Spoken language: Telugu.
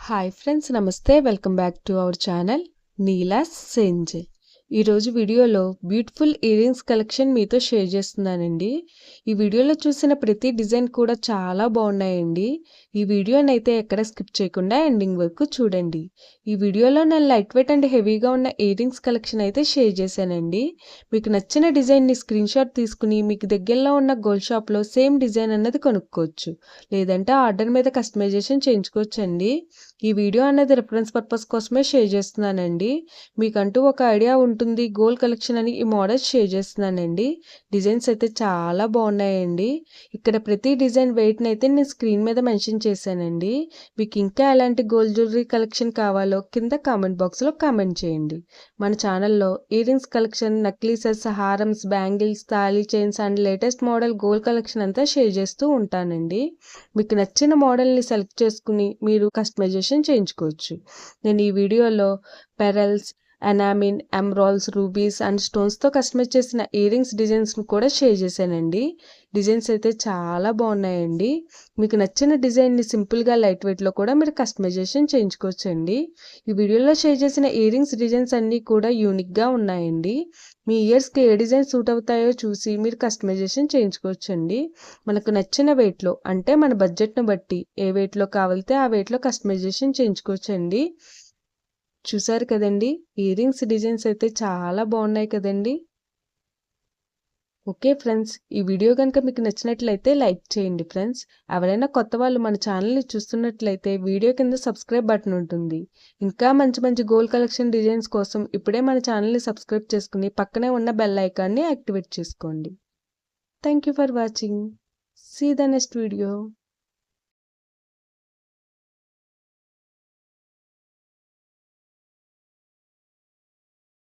హాయ్ ఫ్రెండ్స్, నమస్తే. Welcome back to our channel నీలాస్ సెంజ్. ఈరోజు వీడియోలో బ్యూటిఫుల్ ఇయర్ రింగ్స్ కలెక్షన్ మీతో షేర్ చేస్తున్నానండి. ఈ వీడియోలో చూసిన ప్రతి డిజైన్ కూడా చాలా బాగున్నాయండి. ఈ వీడియోని అయితే ఎక్కడ స్కిప్ చేయకుండా ఎండింగ్ వరకు చూడండి. ఈ వీడియోలో నేను లైట్ వెయిట్ అండ్ హెవీగా ఉన్న ఇయర్ రింగ్స్ కలెక్షన్ అయితే షేర్ చేశానండి. మీకు నచ్చిన డిజైన్ని స్క్రీన్ షాట్ తీసుకుని మీకు దగ్గరలో ఉన్న గోల్డ్ షాప్లో సేమ్ డిజైన్ అన్నది కొనుక్కోవచ్చు, లేదంటే ఆర్డర్ మీద కస్టమైజేషన్ చేయించుకోవచ్చు అండి. ఈ వీడియో అనేది రిఫరెన్స్ పర్పస్ కోసమే షేర్ చేస్తున్నానండి. మీకంటూ ఒక ఐడియా ఉంటుంది గోల్డ్ కలెక్షన్ అని ఈ మోడల్స్ షేర్ చేస్తున్నానండి. డిజైన్స్ అయితే చాలా బాగున్నాయండి. ఇక్కడ ప్రతి డిజైన్ వెయిట్ని అయితే నేను స్క్రీన్ మీద మెన్షన్ చేశానండి. మీకు ఇంకా ఎలాంటి గోల్డ్ జ్యువెలరీ కలెక్షన్ కావాలో కింద కామెంట్ బాక్స్లో కామెంట్ చేయండి. మన ఛానల్లో ఇయర్ రింగ్స్ కలెక్షన్, నక్లీసెస్, హారమ్స్, బ్యాంగిల్స్, తాళీ chains and latest model gold collection అంతా షేర్ చేస్తూ ఉంటానండి. మీకు నచ్చిన మోడల్ని సెలెక్ట్ చేసుకుని మీరు కస్టమైజేషన్ చేయించుకోవచ్చు. నేను ఈ వీడియోలో pearls, enamel, emeralds, rubies and స్టోన్స్తో కస్టమైజ్ చేసిన ఇయర్ రింగ్స్ డిజైన్స్ని కూడా షేర్ చేశానండి. డిజైన్స్ అయితే చాలా బాగున్నాయండి. మీకు నచ్చిన డిజైన్ని సింపుల్గా లైట్ వెయిట్లో కూడా మీరు కస్టమైజేషన్ చేయించుకోవచ్చండి. ఈ వీడియోలో షేర్ చేసిన ఇయర్ రింగ్స్ డిజైన్స్ అన్నీ కూడా యూనిక్గా ఉన్నాయండి. మీ ఇయర్స్కి ఏ డిజైన్ సూట్ అవుతాయో చూసి మీరు కస్టమైజేషన్ చేయించుకోవచ్చండి. మనకు నచ్చిన వెయిట్లో, అంటే మన బడ్జెట్ను బట్టి ఏ వెయిట్లో కావాలితే ఆ వెయిట్లో కస్టమైజేషన్ చేయించుకోవచ్చండి. చూసారు కదండి, ఇయర్ రింగ్స్ డిజైన్స్ అయితే చాలా బాగున్నాయి కదండి. ఓకే ఫ్రెండ్స్, ఈ వీడియో కనుక మీకు నచ్చినట్లయితే లైక్ చేయండి ఫ్రెండ్స్. ఎవరైనా కొత్త వాళ్ళు మన ఛానల్ని చూస్తున్నట్లయితే వీడియో కింద సబ్స్క్రైబ్ బటన్ ఉంటుంది. ఇంకా మంచి మంచి గోల్డ్ కలెక్షన్ డిజైన్స్ కోసం ఇప్పుడే మన ఛానల్ని సబ్స్క్రైబ్ చేసుకుని పక్కనే ఉన్న బెల్ ఐకాన్ని యాక్టివేట్ చేసుకోండి. Thank you for watching. See the next video.